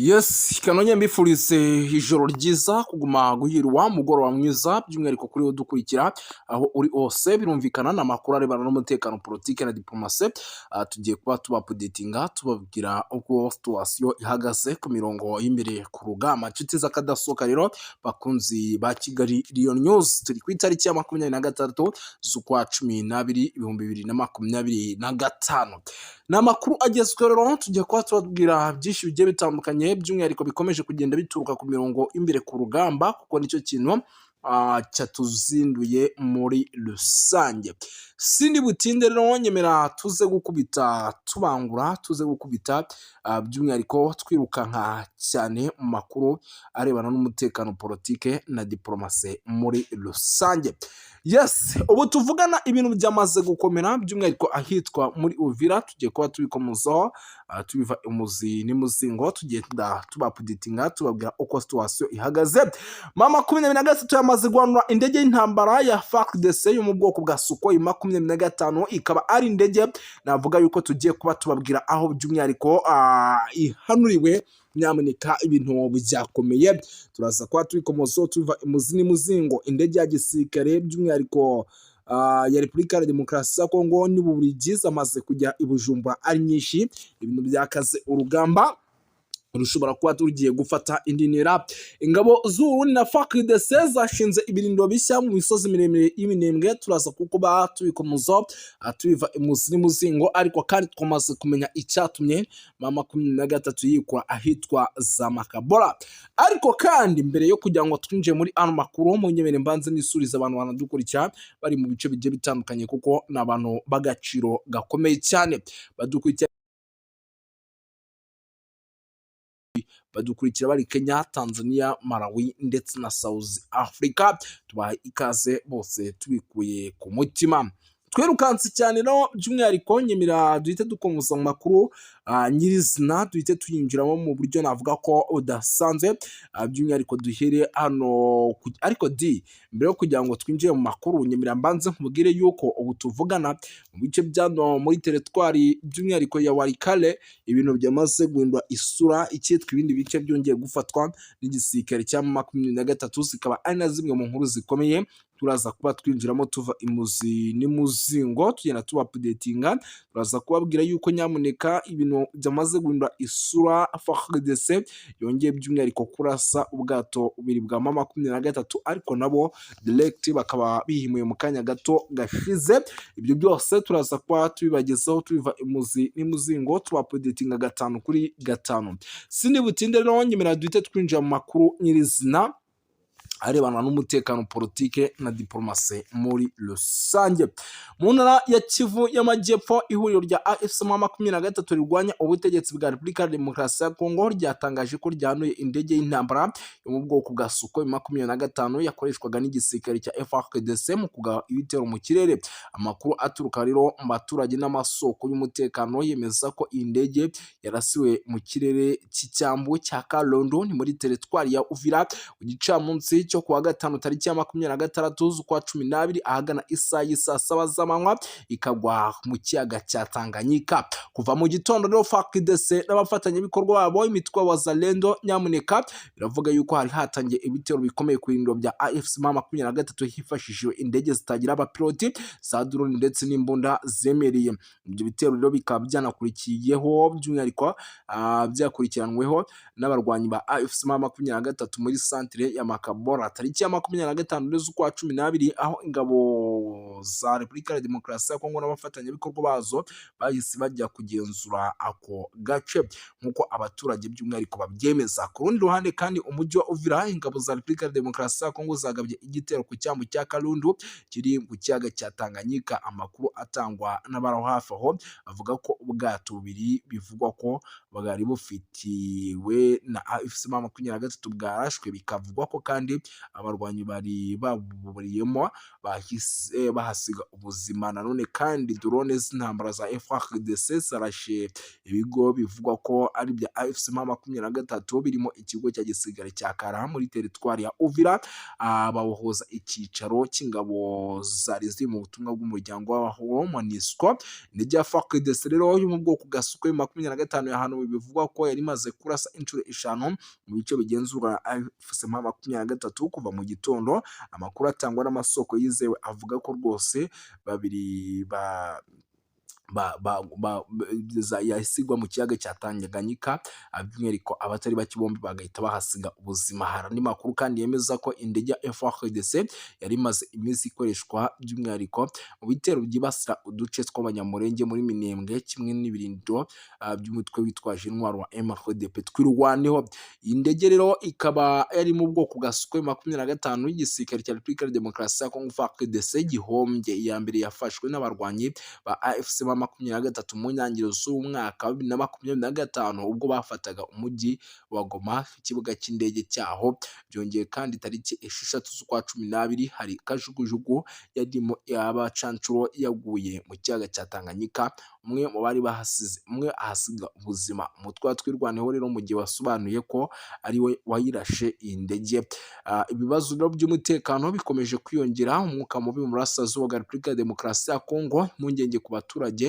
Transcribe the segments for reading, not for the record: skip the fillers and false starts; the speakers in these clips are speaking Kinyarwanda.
Yes, kanonye mbifurize ijoro ryiza kuguma guhirwa mugoroba mwiza by'umwihariko kuri wo dukurikira aho uri hose birumvikana n'amakuru arebana n'umutekano politike na diplomasi tugiye kuba tubapudetinga tubabwira uko situation ihagaze ku mirongo y'imbere ku rugamba nshuti z'akadasohoka rero bakunzi ba Kigali Lion News turi ku itariki ya 23 z'ukwa 12 2025 n'amakuru agezweho rero tugiye kuba tubabwira byinshi bigiye bitandukanye by'umwihariko bikomeje kugenda bituruka ku mirongo imbere ku rugamba kuko nicyo kintu cyatuzinduye muri rusange. Sindi butinde rero nyemera tuze gukubita tubangura tuze gukubita by'umwihariko twirukanka cyane mu makuru arebana n'umutekano politike na diplomasi muri rusange. Yes, ubu tuvugana ibintu byamaze gukomera by'umwihariko ahitwa muri Uvira tugiye kuba tubikomozaho tubiva umuzi n'imuzingo tugenda tubapuditinga tubabwira uko situation ihagaze. Mama 23 yamaze guhanura indege y'intambara ya FARDC yo mu bwoko bwa Sukhoi 25 ikaba ari indege navuga yuko tugiye kuba tubabwira aho by'umwihariko ihanuriwe nyamuneka ibintu byakomeye turaza kwa twikomozo tuva imuzi n'imuzingo indege ya gisirikare by'umwihariko ya Repubulika ya Demokarasi ya Kongo n'Ububiligi zamaze kujya i Bujumbura ari nyinshi ibintu byakaze urugamba rushobora kuba tugiye gufata indi ntera. Ingabo z'Uburundi na FARDC zashinze ibirindo bishya mu misozi miremire y'Iminembwe turaza kuko tubikomoza tubiva imuzi n'imuzingo ariko kandi twamaze kumenya icyatumye mama 23 yikwa ahitwa za Makabora. Ariko kandi mbere yo kugira ngo twinjiye muri ano makuru mu nyemere mbanze nisuriza abantu banadukurikira bari mu bice bigiye bitandukanye kuko n'abantu bagaciro gakomeye cyane badukurikira bari Kenya, Tanzania, Malawi ndetse na South Africa. Tubaha ikaze bose tubikuye ku mutima. Twerukansi cyane no by'umwihariko nyemira duhite dukomuza mu makuru nyirizina duhite tuyinjiramo mu buryo navuga ko udasanze by'umwihariko duhere hano ariko mbere yo kugira ngo twinjiye mu makuru nyemira mbanze nkubwire yuko ubu tuvugana mu bice byano muri teritwari by'umwihariko ya Walikale ibintu byamaze guhindura isura icyitwa ibindi bice byongeye gufatwa n'igisirikare cya 23 zikaba ari na zimwe mu nkuru zikomeye turaza kuba twinjiramo tuva imuzi n'imuzingo tugenda tuba updatinga turaza kubabwira yuko nyamuneka ibintu byamaze guhindura isura FARDC yongeye by'umwihariko kurasa ubwato bubiri bwa mama 23 ariko nabo direct bakaba bihimuye mu kanya gato gashize. Ibyo byose turaza kuba tubibagezaho tubiva imuzi n'imuzingo tuba updatinga 5 kuri 5. Sindi butinde rero nyemera duhite twinjira mu makuru nyirizina arebana n'umutekano politike na diplomasi muri rusange. Mu ntara ya Kivu y'Amajyepfo ihuriro rya AFC 23 rirwanya ubutegetsi bwa Repubulika ya Demokarasi ya Kongo ryatangaje ko ryanuye indege y'intambara yo mu bwoko bwa Sukhoi 25 yakoreshwaga n'igisirikare cya FARDC mu kugaba ibitero mu kirere. Amakuru aturuka rero mu baturage n'amasoko y'umutekano yemeza ko iyi ndege yarasiwe mu kirere cy'icyambu cya Kalondo ni muri teritwari ya Uvira igicamunsi cyo kuwa gatanu tariki ya 26 z'ukwa 12 ahagana isaa 7 z'amanywa ikagwa mu kiyaga cya Tanganyika. Kuva mu gitondo rero FARDC n'abafatanyabikorwa babo imitwe wa Zalendo nyamuneka biravuga yuko hari hatangiye ibitero bikomeye ku birindiro bya AFC 23 hifashishijwe indege zitagira abapiloti za drone ndetse n'imbunda zemereye. Ibyo bitero rero bikaba byanakurikiyeho by'umwihariko byakurikiranweho n'abarwanyi ba AFC 23 muri centre ya Makabora tariki ya 25 z'ukwa 12 aho ingabo za Repubulika ya Demokarasi ya Kongo n'abafatanyabikorwa bazo bahise bajya kugenzura ako gace nk'uko abaturage by'umwihariko babyemeza. Ku rundi ruhande kandi umujyi wa Uvira ingabo za Repubulika ya Demokarasi ya Kongo zagabye igitero ku cyambu cya Kalundu kiri mu kiyaga cya Tanganyika. Amakuru atangwa n'abaraho hafi aho avuga ko ubwato bubiri bivugwa ko bwari bufitiwe na AFC 23 bwarashwe bikavugwa ko kandi abarwanyi bari baburiyemo bahise bahasiga ubuzima. Nanone kandi drone z'intambara za FARDC zarashe ibigo bivugwa ko ari bya AFC M23 birimo ikigo cya gisirikare cya Kara muri teritwari ya Uvira, babohoza icyicaro cy'ingabo zari ziri mu butumwa bw'umuryango w'aho MONUSCO. Indege ya FARDC rero yo mu bwoko bwa Sukhoi 25 yahanuwe bivugwa ko yari imaze kurasa inshuro 5 mu bice bigenzura AFC M23 kuva mu gitondo. Amakuru atangwa n'amasoko yizewe avuga ko rwose babiri yasigwa mu kiyaga cya Tanganyika, by'umwihariko abatari bake bombi bagahita bahasiga ubuzima. Hari andi makuru kandi yemeza ko indege ya FARDC yari imaze iminsi ikoreshwa by'umwihariko mu bitero byibasira uduce tw'abanyamurenge muri Minembwe, kimwe n'ibirindiro by'umutwe witwaje intwaro wa MRDP twirwaneho. Iyi ndege rero ikaba yari mu bwoko bwa Sukhoi 25 y'igisirikare cya Repubulika ya Demokarasi ya Kongo FARDC gihombye. Iya mbere yafashwe n'abarwanyi ba AFC 23 mu ntangiriro z'umwaka wa 2025 ubwo bafataga umujyi wa Goma, ikibuga cy'indege cyaho. Byongeye kandi tariki 6 z'ukwa 12 hari kajugujugu yarimo y'abacancuro yaguye mu kiyaga cya Tanganyika, umwe mu bari bahasize ahasiga ubuzima. Umutwe wa twirwaneho rero mu gihe wasobanuye ko ari we wayirashe iyi ndege. Ibibazo by'umutekano bikomeje kwiyongera, umwuka mubi mu burasirazuba bwa Repubulika ya Demokarasi ya Kongo, impungenge ku baturage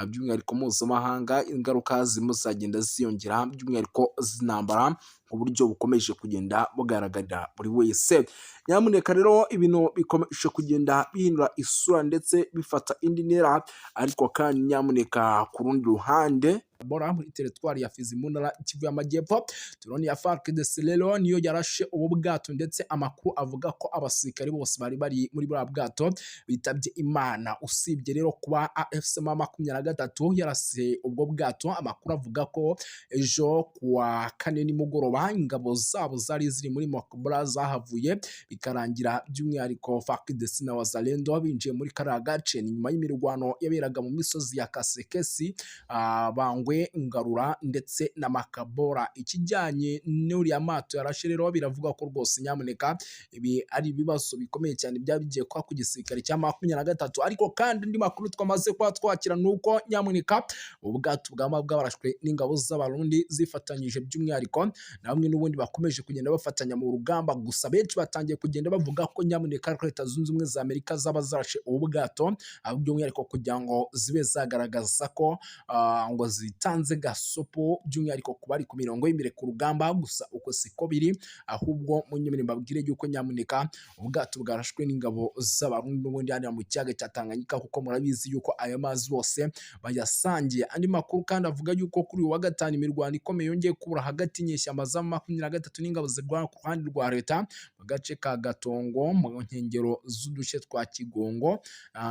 by'umwihariko mpuzamahanga, ingaruka zirimo zagenda ziyongera by'umwihariko z'intambara ku buryo bukomeje kugenda bugaragarira buri wese. Nyamuneka rero ibintu bikomeje kugenda bihindura isura ndetse bifata indi ntera, ariko kandi nyamuneka ku rundi ruhande bora muri teritwari ya Fizi mu ntara Kivu y'Amajyepfo, drone ya FARDC rero niyo yarashe ubu bwato, ndetse amakuru avuga ko abasirikare bose bari muri bwa bwato bitabye Imana. Usibye rero kuba AFC M23 yarase ubwo bwato, amakuru avuga ko ejo kuwa kane nimugoroba ingabo zabo zari ziri muri Mokobra zahavuye, bikarangira by'umwihariko FARDC na Wazalendo binjiye muri kariya gace nyuma y'imirwano yaberaga mu misozi ya Kasekesi, Bangwe, Ngarura ndetse na Makabora. Ikijyanye n'uriya mato yarashe rero biravuga ko rwose nyamuneka ibi ari ibibazo bikomeye cyane byabigiye kwa ku gisirikare cya 23. Ariko kandi andi makuru twamaze kwa twakira nuko nyamuneka ubwato bwarashwe n'ingabo z'abarundi zifatanyije by'umwihariko na bamwe n'ubundi bakomeje kugenda bafatanya mu rugamba. Gusa benshi batangiye kugenda bavuga ko nyamuneka Leta Zunze Ubumwe za Amerika zaba zarashe ubu bwato, by'umwihariko kugira ngo zibe zagaragaza ko ngo zitanze gasopo by'umwihariko ku bari ku mirongo y'imbere ku rugamba. Gusa uko siko biri, ahubwo munyemere mbabwire yuko nyamuneka ubwato bwarashwe n'ingabo z'abarundi n'ubundi hano mu kiyaga cya Tanganyika, kuko murabizi yuko aya mazi bose bayasangiye. Andi makuru kandi avuga yuko kuri uwa gatanu imirwano ikomeye yongeye kubura hagati y'inyeshyamba za 23 n'ingabo zirwana ku ruhande rwa leta mu gace ka Gatongo mu nkengero z'uduce twa Kigongo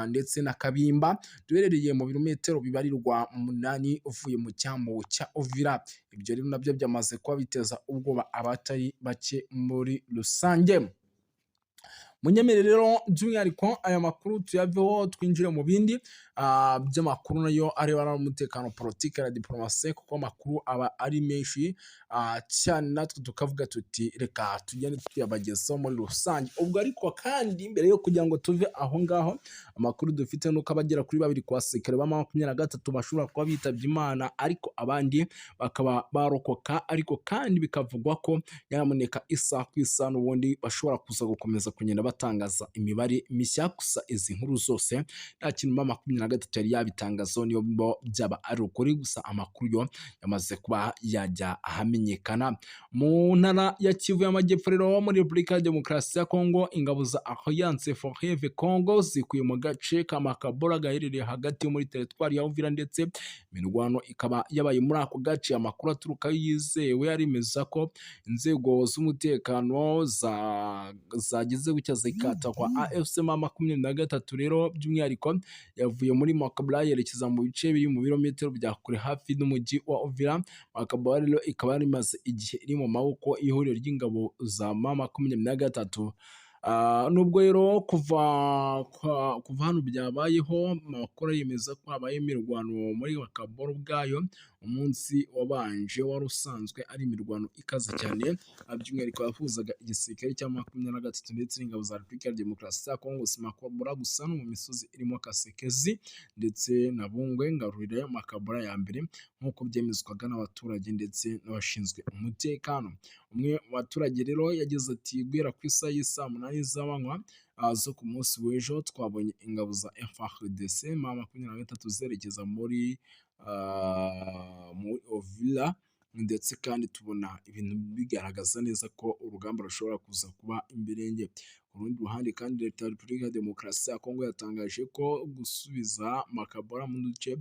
ndetse na Kabimba, duherereye mu birometero bibarirwa 8 uvuye mu cyambu cya Uvira. Ibyo rero nabyo byamaze kuba biteza ubwoba abatari bake muri rusange. Munyemere rero by'umwihariko aya makuru tuyaveho twinjire mu bindi by'amakuru nayo arebana n'umutekano, politike na diplomasi, kuko amakuru aba ari menshi cyane, natwe tukavuga tuti reka tugende tuyabagezaho muri rusange. Ubwo ariko kandi mbere yo kugira ngo tuve aho ngaho, amakuru dufite nuko abagera kuri 2 ku basirikare ba 23 bashobora kuba bitabye Imana, ariko abandi bakaba barokoka. Ariko kandi bikavugwa ko nyamuneka isaha ku isaha n'ubundi bashobora kuza gukomeza kugenda batangaza imibare mishya. Gusa izi nkuru zose nta kintu M23 yari yabitangazaho niyo byaba ari ukuri, gusa amakuru yo yamaze kuba yajya ahamenyekana. Mu ntara ya Kivu y'Amajyepfo rero muri Repubulika ya Demokarasi ya Kongo, ingabo za Alliance Fleuve Congo zikuye mu gace ka Makabora gaherereye hagati muri teritwari ya Uvira, ndetse imirwano ikaba yabaye muri ako gace. Amakuru aturuka yizewe arimeza ko inzego z'umutekano zageze gucya zikata kwa AFC M23 rero by'umwihariko yavuye muri Makabora yerekeza mu bice biri mu birometero bya kure hafi n'umujyi wa Uvira. Makabora rero ikaba rimaze igihe iri mu maboko ihuriro ry'ingabo za M23. Nubwo rero kuva hano byabayeho, amakuru yemeza ko habaye imirwano muri Makabora ubwayo, umunsi wabanje wari usanzwe ari imirwano ikaze cyane, by'umwihariko yahuzaga igisirikare cya 23 ndetse n'ingabo za Repubulika ya Demokarasi ya Kongo Makobora gusa no mu misozi irimo Kasekezi ndetse na Bungwe Ngarurire Makabura ya mbere nk'uko byemezwaga n'abaturage ndetse n'abashinzwe umutekano. Umwe mu baturage rero yagize ati guhera ku isaha y'isaa 8 z'amanywa zo ku munsi w'ejo twabonye ingabo za FARDC M23 zerekeza muri Ovila ndetse kandi tubona ibintu bigaragaza neza ko urugamba rushobora kuza kuba imbirenge. Ku rundi ruhande kandi leta ya Repubulika ya Demokarasi ya Kongo yatangaje ko gusubiza Makabura mu duce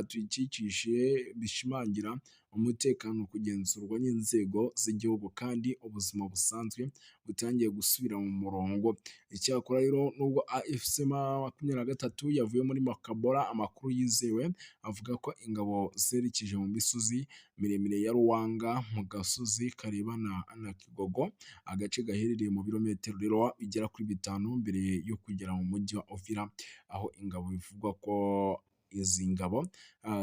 tuyikikije bishimangira umutekano kugenzurwa n'inzego z'igihugu kandi ubuzima busanzwe butangiye gusubira mu murongo. Icyakora rero nubwo AFC M23 yavuye muri Makabura, amakuru yizewe avuga ko ingabo zerekeje mu misozi miremire ya Ruwanga mu gasozi karebana na Kigogo, agace gaherereye mu birometero rero bigera kuri 5 mbere yo kugera mu mujyi wa Ovira, aho ingabo bivugwa ko izi ngabo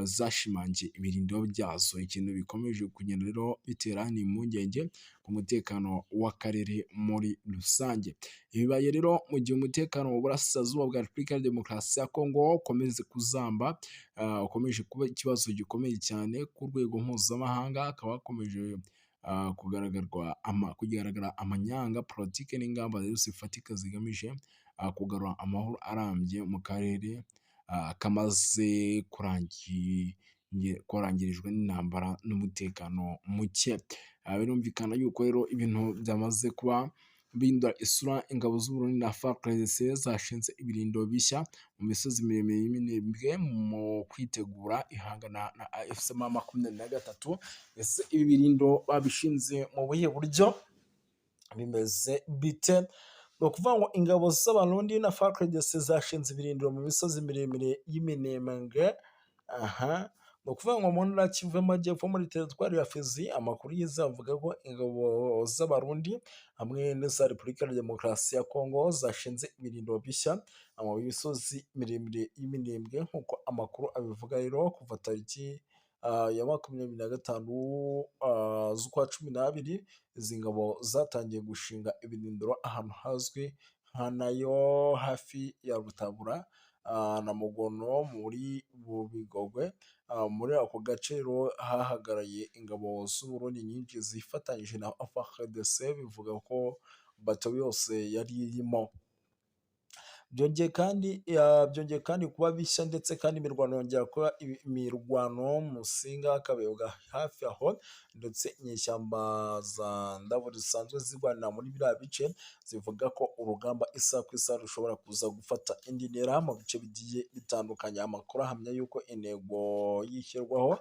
zashimangiye ibirindiro byazo. Ikintu bikomeje kugenda rero bitera ni impungenge ku mutekano w'akarere muri rusange. Ibibaye rero mu gihe umutekano mu burasirazuba bwa Repubulika ya Demokarasi ya Kongo ukomeze kuzamba, ukomeje kuba ikibazo gikomeye cyane ku rwego mpuzamahanga, hakaba hakomeje kugaragara amanyanga politike n'ingamba zifatika zigamije kugarura amahoro arambye mu karere kamaze kurangirijwe n'intambara n'umutekano muke. Birumvikana yuko rero ibintu byamaze kuba bihindura isura. Ingabo z'Uburundi na FARDC zashinze ibirindiro bishya mu misozi miremire y'Iminembwe mu kwitegura ihangana na AFC M23. Ese ibi birindiro babishinze mu buhe buryo, bimeze bite? Ni ukuvuga ngo ingabo z'Abarundi na FARDC zashinze ibirindiro mu misozi miremire y'Iminembwe. Ni ukuvuga ngo mu ntara ya Kivu y'Amajyepfo muri teritwari ya Fizi, amakuru yize avuga ko ingabo z'Abarundi hamwe n'iza Repubulika ya Demokarasi ya Kongo zashinze ibirindiro bishya mu misozi miremire y'Iminembwe nk'uko amakuru abivuga. Rero kuva tariki ya 25 z'ukwa 12 izi ngabo zatangiye gushinga ibirindiro ahantu hazwi nka Nayo hafi ya Rutabura na Mugono muri Bubigogwe. Muri ako gace rero hahagaraye ingabo z'Uburundi nyinshi zifatanyije na FARDC, bivuga ko bato yose yari irimo. Byongeye kandi kuba bishya ndetse kandi imirwano yongera kuba imirwano Musinga Kabega hafi aho, ndetse inyeshyamba za Ndabo zisanzwe zirwanira muri biriya bice zivuga ko urugamba isa ku isa rushobora kuza gufata indi ntera mu bice bigiye bitandukanye. Amakuru ahamya yuko intego y'ishyirwaho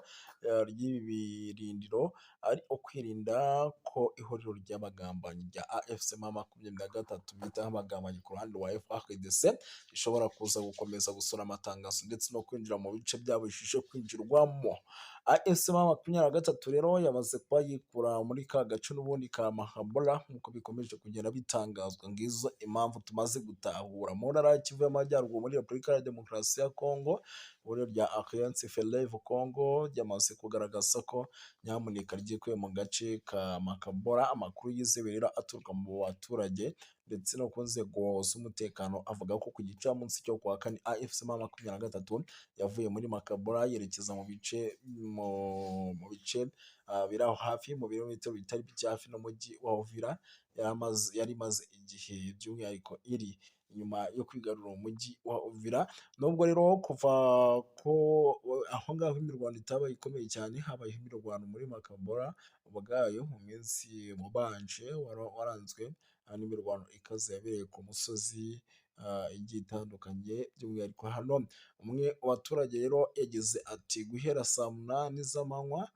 ry'ibi birindiro ari ukwirinda ko ihuriro ry'abagambanyi rya AFC M23 bitaho abagambanyi ku ruhande rwa FARDC rishobora kuza gukomeza gusura amatangazo ndetse no kwinjira mu bice byabujije kwinjirwamo. AFC M23 rero yamaze kuba yikura muri ka gace n'ubundi ka Mahabura nk'uko bikomeje kugenda bitangazwa. Ngizo impamvu tumaze gutahura. Mu ntara ya Kivu y'Amajyaruguru muri Repubulika ya Demokarasi ya Kongo, ihuriro rya Alliance Fleuve Congo ryamaze kugaragaza ko nyamuneka ryikuye mu gace ka Makabura. Amakuru yizewe rero aturuka mu baturage ndetse no ku nzego z'umutekano avuga ko ku gicamunsi cyo kuwa kane AFC M23 yavuye muri Makabura yerekeza mu bice biri aho hafi mu birometero bitari bike hafi n'umujyi wa Uvira. Yari imaze igihe by'umwihariko iri nyuma yo kwigarura umujyi wa Uvira. Nubwo rero kuva ko aho ngaho imirwano itabaye ikomeye cyane, habayeho imirwano muri Makabura ubwayo mu minsi mubanje waranzwe n'imirwano ikaze yabereye ku musozi igiye itandukanye. By'umwihariko hano umwe mu baturage rero yagize ati guhera saa 8 z'amanywa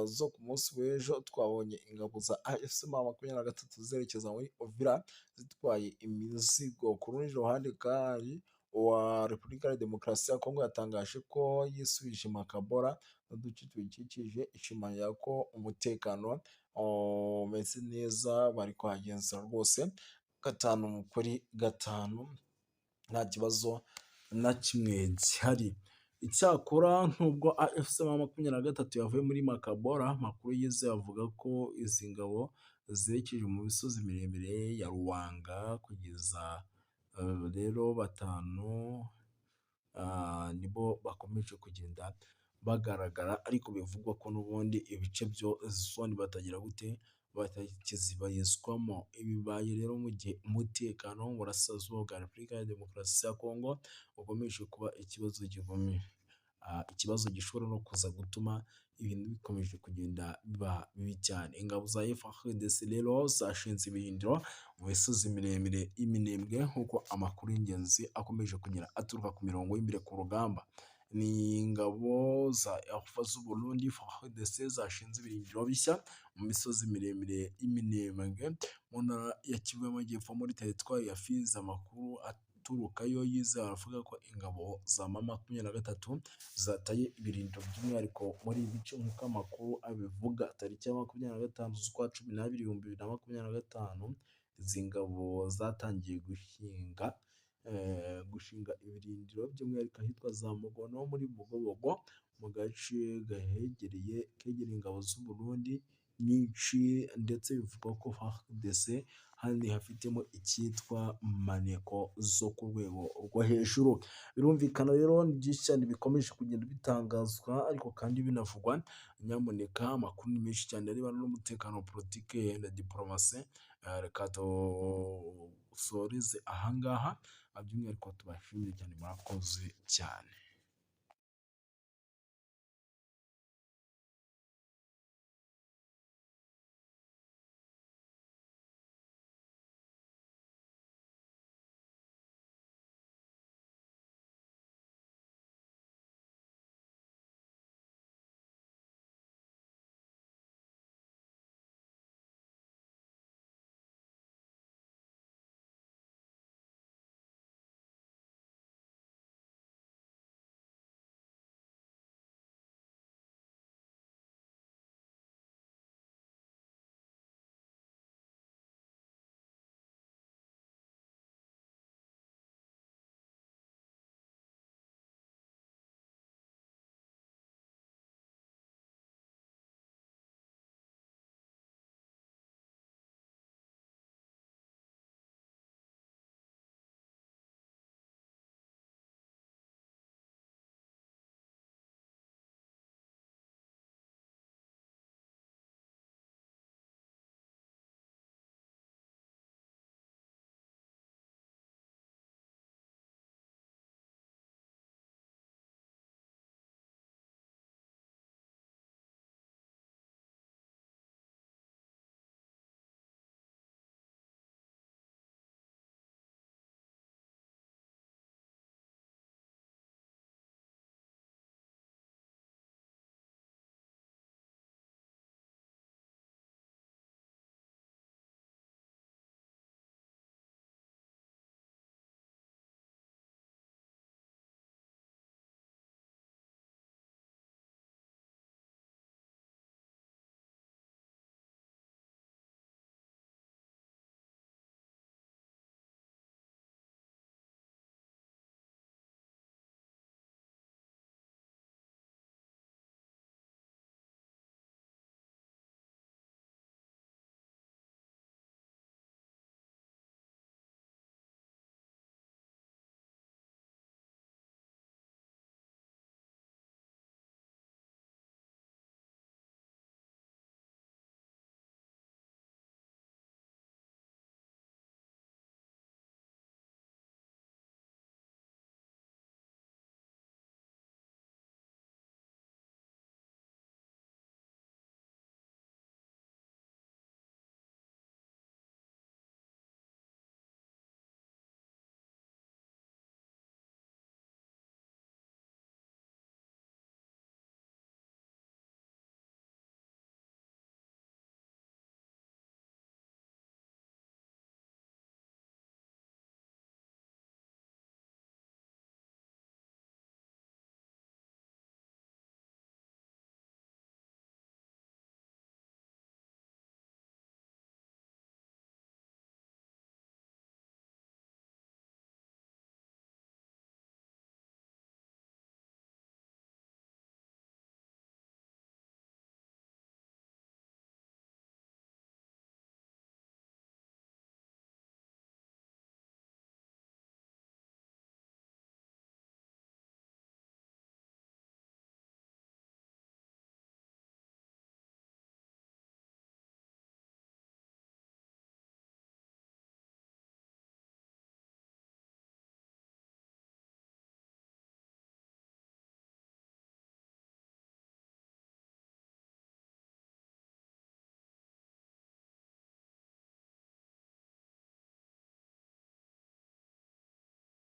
zo ku munsi w'ejo twabonye ingabo za AFC M23 zerekeza muri Uvira zitwaye imizigo. Ku rundi ruhande kandi wa Repubulika ya Demokarasi ya Kongo yatangaje ko yisubije Makabura n'uduce tuyikikije, ishimangira ko umutekano umeze neza, bari kuhagenzura rwose 5 kuri 5 nta kibazo na kimwe gihari. Icyakora nubwo AFC M23 yavuye muri Makabora, amakuru yizewe avuga ko izi ngabo zerekeje mu misozi miremire ya Ruwanga kugeza rero batanu nibo bakomeje kugenda bagaragara, ariko bivugwa ko n'ubundi ibice byo zone batagira gute batakizibarizwamo. Ibi bibaye rero mu gihe umutekano wo mu burasirazuba bwa Repubulika ya Demokarasi ya Kongo ukomeje kuba ikibazo gikomeye, ikibazo gishobora no kuza gutuma ibintu bikomeje kugenda biba bibi cyane. Ingabo za FARDC rero zashinze ibirindiro mu misozi miremire y'Iminembwe nk'uko amakuru y'ingenzi akomeje kugenda aturuka ku mirongo y'imbere ku rugamba. Ni ingabo za Alpha z'u Burundi FARDC zashinze ibirindiro bishya mu misozi miremire y'Iminembwe mu ntara ya Kivu y'Amajyepfo muri teritwari ya Fizi. Amakuru aturukayo yizewe aravuga ko ingabo za M23 zataye ibirindiro by'umwihariko muri ibi bice nk'uko amakuru abivuga. Tariki ya 25 z'ukwa 12 2025 izi ngabo zatangiye gushinga ibirindiro by'umwihariko ahitwa za Mugono muri Bugobogo mu gace kegereye ingabo z'u Burundi nyinshi, ndetse bivugwa ko FARDC handi hafitemo icyitwa maneko zo ku rwego rwo hejuru. Birumvikana rero ni byinshi cyane bikomeje kugenda bitangazwa ariko kandi binavugwa. Nyamuneka amakuru ni menshi cyane arebana n'umutekano, politike na diplomasi. Reka dusoreze ahangaha, by'umwihariko tubashimire cyane, murakoze cyane.